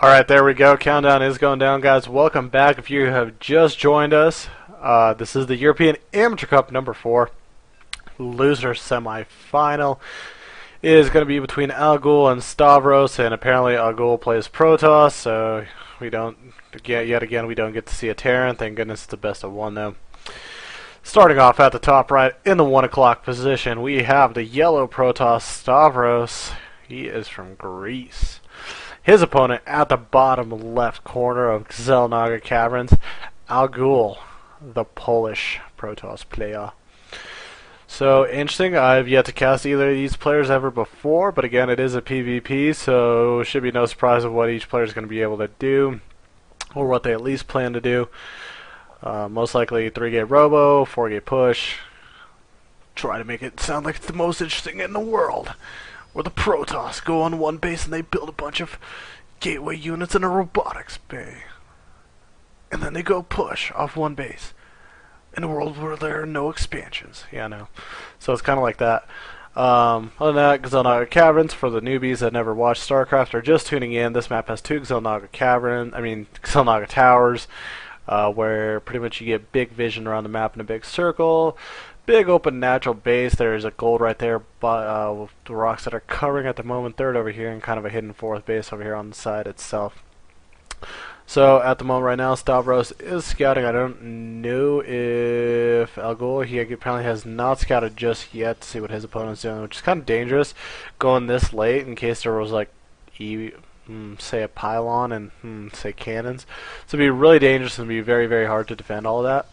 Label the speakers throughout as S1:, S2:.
S1: Alright, there we go. Countdown is going down, guys. Welcome back if you have just joined us. This is the European Amateur Cup number 4. Loser semi-final is going to be between Alghul and Staavros, and apparently Alghul plays Protoss, so we don't, yet again, we don't get to see a Terran. Thank goodness it's the best of one, though. Starting off at the top right, in the 1 o'clock position, we have the yellow Protoss Staavros. He is from Greece. His opponent at the bottom left corner of Zelnaga Caverns, Alghul, the Polish Protoss player. So, interesting. I've yet to cast either of these players ever before, but again, it is a PvP, so it should be no surprise of what each player is going to be able to do, or what they at least plan to do. Most likely 3-gate robo, 4-gate push. Try to make it sound like it's the most interesting in the world, where the Protoss go on one base and they build a bunch of gateway units in a robotics bay. And then they go push off one base in a world where there are no expansions. Yeah, I know. So it's kind of like that. Other than that, Zelnaga Caverns, for the newbies that never watched StarCraft or just tuning in, this map has 2 Zelnaga Towers, where pretty much you get big vision around the map in a big circle. Big open natural base. There's a gold right there, but with the rocks that are covering at the moment. Third over here, and kind of a hidden 4th base over here on the side itself. So at the moment right now, Staavros is scouting. I don't know if Alghul, he apparently has not scouted just yet to see what his opponent's doing, which is kind of dangerous going this late in case there was like say a pylon and say cannons. So it'd be really dangerous and be very, very hard to defend all of that.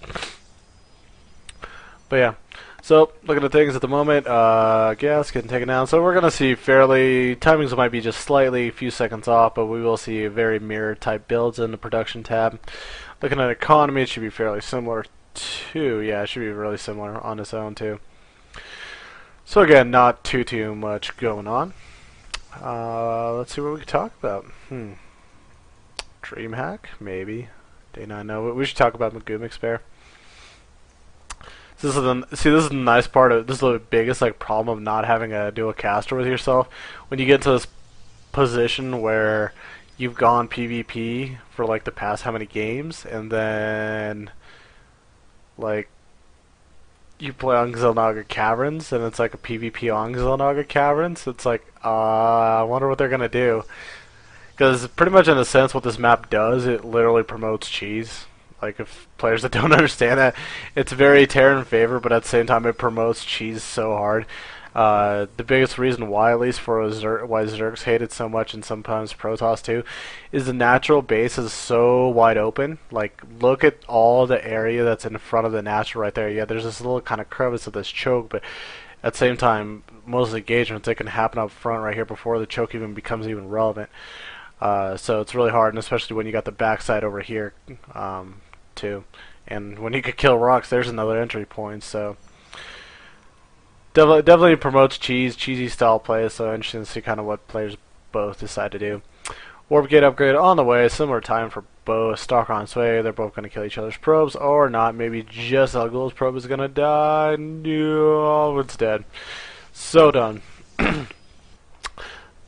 S1: But yeah, so looking at things at the moment, gas getting taken down. So we're going to see fairly, timings might be just slightly a few seconds off, but we will see very mirror type builds in the production tab. Looking at economy, it should be fairly similar too. Yeah, it should be really similar on its own too. So again, not too much going on. Let's see what we can talk about. DreamHack, maybe. Day 9, no. We should talk about Magoo Spare. This is the nice part of this is the biggest problem of not having a dual caster with yourself. When you get to this position where you've gone PvP for like the past how many games, and then like you play on Zelnaga Caverns, and it's like a PvP on Zelnaga Caverns. It's like, I wonder what they're gonna do, because pretty much in a sense, what this map does, it literally promotes cheese. Like, if players that don't understand that, it's very Terran favor, but at the same time it promotes cheese so hard. The biggest reason why, at least for why Zerg's hated so much, and sometimes Protoss too, is the natural base is so wide open. Like, look at all the area that's in front of the natural right there. Yeah, there's this little kind of crevice of this choke, but at the same time, most of the engagements, they can happen up front right here before the choke even becomes even relevant. So it's really hard, and especially when you got the backside over here too. And when you could kill rocks, there's another entry point. So definitely promotes cheesy style play. So interesting to see kind of what players both decide to do. Warp gate upgrade on the way. Similar time for both. Stalker on Sway. They're both going to kill each other's probes, or not. Maybe just Alghul's probe is going to die. No, it's dead. So done.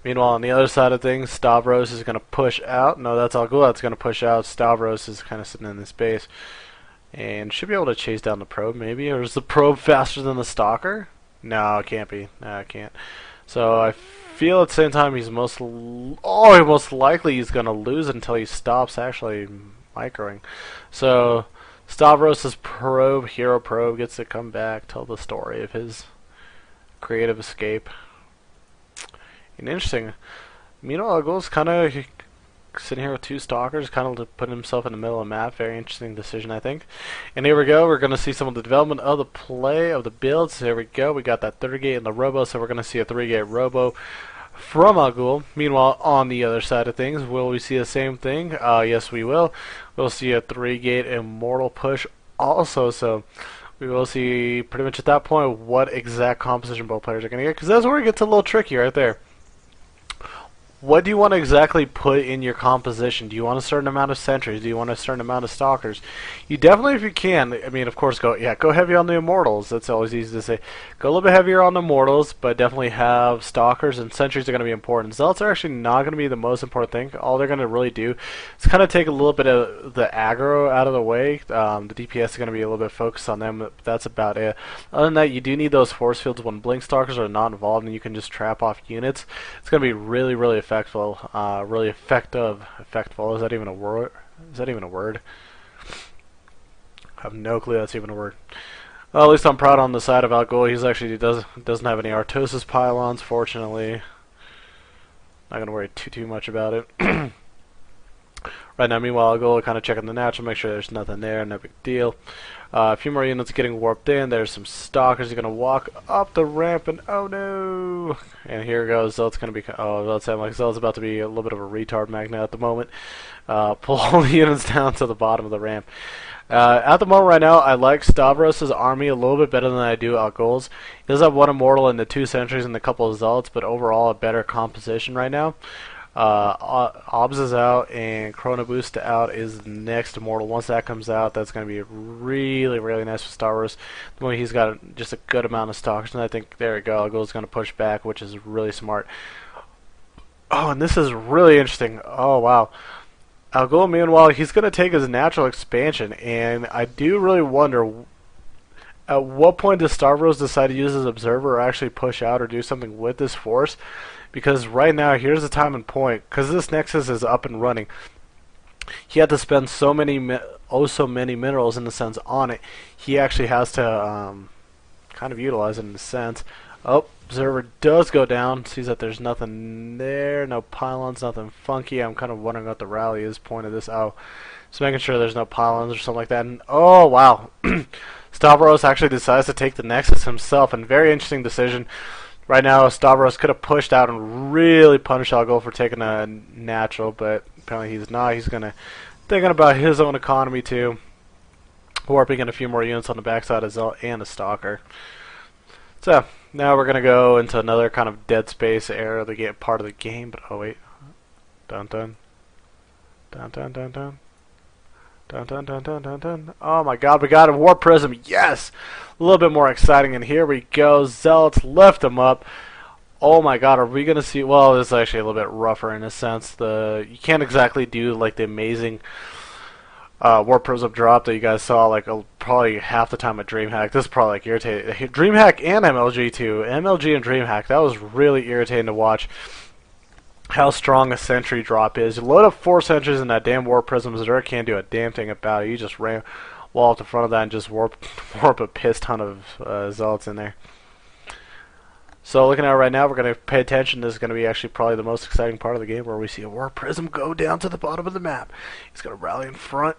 S1: Meanwhile, on the other side of things, Staavros is going to push out. No, that's Alghul that's going to push out. Staavros is kind of sitting in this base. And should be able to chase down the probe, maybe. Or is the probe faster than the Stalker? No, it can't be. No, it can't. So I feel at the same time he's most likely he's going to lose until he stops actually microing. So Staavros' probe, hero probe, gets to come back, tell the story of his creative escape. And interesting. Meanwhile, Alghul's kind of sitting here with 2 stalkers, kind of putting himself in the middle of the map. Very interesting decision, I think. And here we go. We're going to see some of the development of the play, of the builds. Here we go. We got that 3-gate and the robo, so we're going to see a 3-gate robo from Alghul. Meanwhile, on the other side of things, will we see the same thing? Yes, we will. We'll see a 3-gate immortal push also, so we will see pretty much at that point what exact composition both players are going to get, because that's where it gets a little tricky right there. what do you want to exactly put in your composition? Do you want a certain amount of sentries? Do you want a certain amount of stalkers? You definitely, if you can, I mean, of course, go heavy on the immortals. That's always easy to say. Go a little bit heavier on the immortals, but definitely have stalkers, and sentries are going to be important. Zealots are actually not going to be the most important thing. All they're going to really do is kind of take a little bit of the aggro out of the way. The DPS is going to be a little bit focused on them, but that's about it. Other than that, you do need those force fields when blink stalkers are not involved, and you can just trap off units. It's going to be really, really effective. Really effective. Effectful. Is that even a word? Is that even a word? I have no clue that's even a word. Well, at least I'm proud on the side of Alghul. He's actually doesn't have any Artosis pylons, fortunately. Not gonna worry too much about it. Right now, meanwhile, Alghul kind of checking the natural, make sure there's nothing there, no big deal. A few more units getting warped in. There's some stalkers. You're gonna walk up the ramp, and oh no! And here goes Zealot's gonna be. Oh, Zealot's like Zealot's about to be a little bit of a retard magnet at the moment. Pull all the units down to the bottom of the ramp. At the moment right now, I like Staavros' army a little bit better than I do Alghul's. He does have one immortal and the 2 sentries and a couple of zealots, but overall a better composition right now. Obs is out and Chrono Boost out is the next immortal. Once that comes out, that's going to be really, really nice for Staavros. The moment he's got just a good amount of stalkers, and I think, there we go, Alghul's going to push back, which is really smart. Oh, and this is really interesting. Oh, wow. Alghul, meanwhile, he's going to take his natural expansion, and I do really wonder at what point does Staavros decide to use his observer or actually push out or do something with this force? Because right now, here's the time and point. Because this Nexus is up and running, he had to spend so many minerals in the sense on it. He actually has to kind of utilize it in a sense. Oh, observer does go down. Sees that there's nothing there, no pylons, nothing funky. I'm kind of wondering what the rally is. Point of this. Oh, just making sure there's no pylons or something like that. And oh wow, Staavros actually decides to take the Nexus himself, and very interesting decision. Right now, Staavros could have pushed out and really punished Alghul for taking a natural, but apparently he's not. He's thinking about his own economy too, warping in a few more units on the backside as well, and a stalker. So now we're gonna go into another kind of dead space area, the part of the game. But oh wait, dun dun dun dun dun dun. Dun, dun, dun, dun, dun, dun. Oh my god, we got a Warp Prism. Yes! A little bit more exciting, and here we go. Zealots lift them up. Oh my god, are we going to see... Well, this is actually a little bit rougher in a sense. You can't exactly do like the amazing Warp Prism drop that you guys saw like probably half the time at DreamHack. This is probably like irritating. DreamHack and MLG too. MLG and DreamHack, that was really irritating to watch. How strong a sentry drop is. You load up 4 sentries in that damn Warp Prism, Zerg can't do a damn thing about it. You just ram wall up the front of that and just warp a piss ton of zealots in there. So looking at it right now, we're going to pay attention. This is going to be actually probably the most exciting part of the game, where we see a Warp Prism go down to the bottom of the map. He's going to rally in front,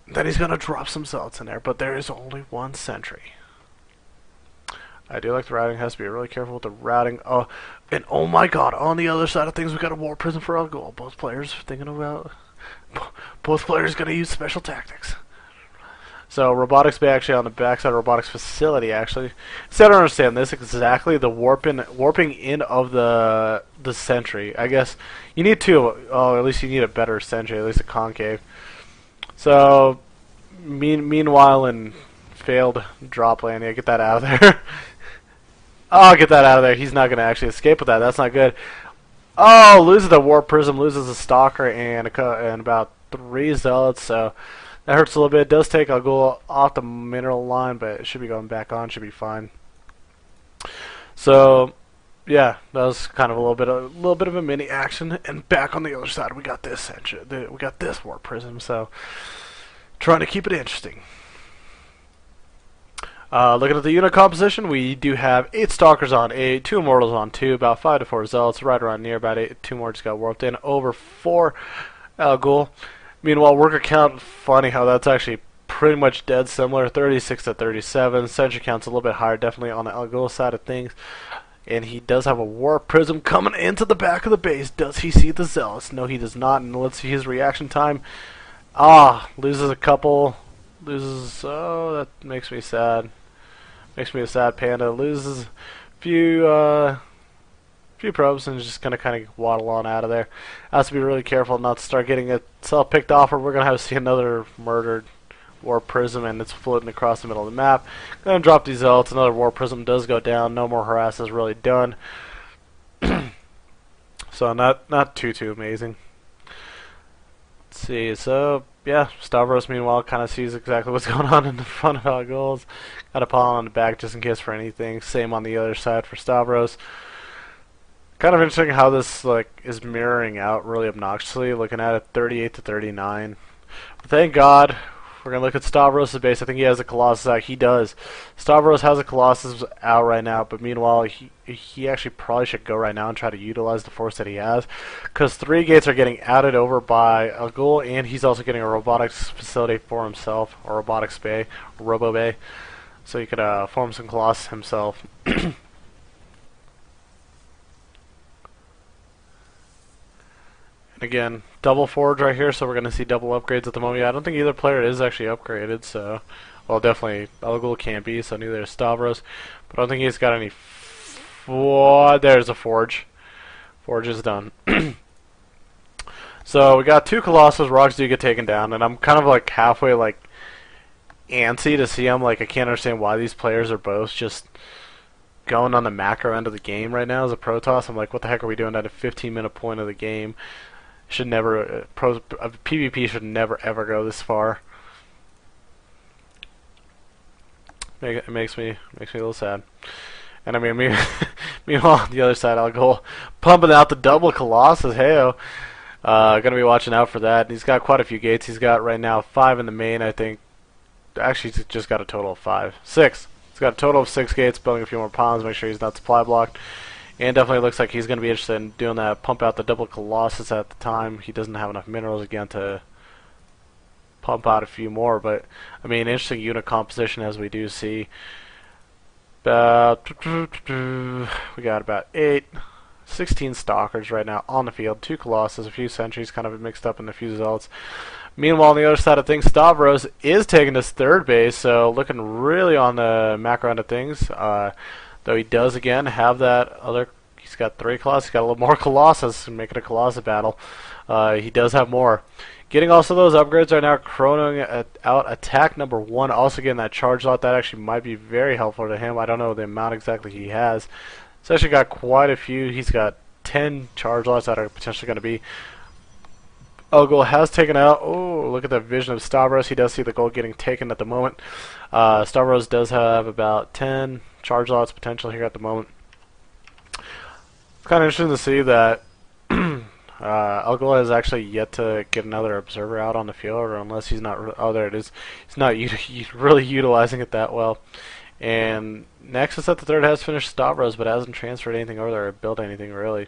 S1: then he's going to drop some zealots in there, but there is only 1 sentry. I do like the routing. Has to be really careful with the routing. Oh, and oh my god, on the other side of things, we got a Warp Prism for Alghul. Both players thinking about... Both players going to use special tactics. So robotics bay actually on the backside of robotics facility actually. So I don't understand this exactly. The warping in of the sentry. I guess you need 2. Oh, at least you need a better sentry. At least a concave. So meanwhile, in failed drop landing, get that out of there. Oh, get that out of there. He's not going to actually escape with that. That's not good. Oh, loses the Warp Prism, loses a Stalker, and about 3 Zealots, so that hurts a little bit. It does take Alghul off the mineral line, but it should be going back on, should be fine. So, yeah, that was kind of a little bit of a mini action, and back on the other side, we got this Warp Prism, so trying to keep it interesting. Looking at the unit composition, we do have 8 Stalkers on 8, 2 Immortals on 2, about 5 to 4 Zealots, right around near about 8. 2 more just got warped in, over 4 Alghul. Meanwhile, worker count, funny how that's actually pretty much dead similar, 36 to 37. Sentry count's a little bit higher, definitely on the Alghul side of things. And he does have a Warp Prism coming into the back of the base. Does he see the Zealots? No, he does not, and let's see his reaction time. Ah, loses a couple. Loses, oh, that makes me sad. Makes me a sad panda. Loses a few few probes and just gonna kind of waddle on out of there. Has to be really careful not to start getting itself picked off, or we're gonna have to see another murdered war prism, and it's floating across the middle of the map. Gonna drop these zealots. Another war prism does go down. No more harass is really done. So not too amazing. Let's see. So yeah, Staavros meanwhile kind of sees exactly what's going on in the front of Alghul's. Got a pile on the back just in case for anything. Same on the other side for Staavros. Kind of interesting how this is mirroring out really obnoxiously. Looking at it, 38 to 39. But thank God. We're going to look at Staavros' base. I think he has a Colossus out. He does. Staavros has a Colossus out right now, but meanwhile, he actually probably should go right now and try to utilize the force that he has, because 3 gates are getting added over by Alghul, and he's also getting a robotics facility for himself, or robotics bay, robo bay, so he could form some Colossus himself. Again, double forge right here, so we're going to see double upgrades at the moment. Yeah, I don't think either player is actually upgraded, so... Well, definitely, Alghul can't be, so neither is Staavros. But I don't think he's got any... There's a forge. Forge is done. So, we got 2 Colossus. Rocks do get taken down, and I'm kind of halfway antsy to see them. I can't understand why these players are both just going on the macro end of the game right now as a Protoss. I'm like, what the heck are we doing at a 15-minute point of the game? Should never PvP should never ever go this far. It makes me a little sad. And I mean, meanwhile on the other side, Alghul pumping out the double Colossus. Heyo, gonna be watching out for that. He's got quite a few gates. He's got right now 5 in the main, I think. Actually, he's just got a total of 5, 6. He's got a total of 6 gates. Building a few more pawns, make sure he's not supply blocked. And definitely looks like he's going to be interested in doing that, pump out the double Colossus at the time. He doesn't have enough minerals again to pump out a few more, but I mean, interesting unit composition as we do see. We got about 16 Stalkers right now on the field, 2 Colossus, a few Sentries kind of mixed up in a few Zealots. Meanwhile, on the other side of things, Staavros is taking his 3rd base, so looking really on the macro end of things. Though he does, again, have that other... He's got 3 Colossus. He's got a little more Colossus and make it a Colossus battle. He does have more. Getting also those upgrades right now, chronoing out attack number 1. Also getting that charge lot. That actually might be very helpful to him. I don't know the amount exactly he has. He's actually got quite a few. He's got 10 charge lots that are potentially going to be... Alghul has taken out... Oh, look at that vision of Staavros. He does see the gold getting taken at the moment. Staavros does have about 10... charge lots potential here at the moment. It's kind of interesting to see that Alghul has actually yet to get another observer out on the field, or unless he's not... Oh, there it is. He's not really utilizing it that well. And Nexus at the 3rd has finished Staavros, but hasn't transferred anything over there or built anything really.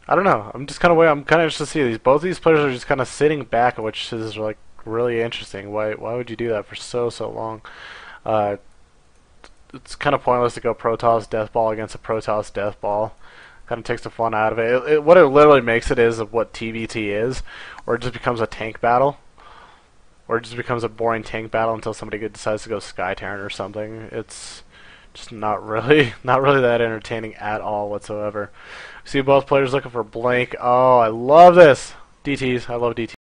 S1: I don't know. I'm just kind of interested to see these. Both these players are just kind of sitting back, which is really interesting. Why would you do that for so long? It's kind of pointless to go Protoss Deathball against a Protoss Deathball. Kind of takes the fun out of it. What it literally makes it is of what TVT is, or it just becomes a tank battle, or it just becomes a boring tank battle until somebody decides to go Sky Terran or something. It's just not really that entertaining at all whatsoever. See both players looking for blank. Oh, I love this. DTs. I love DTs.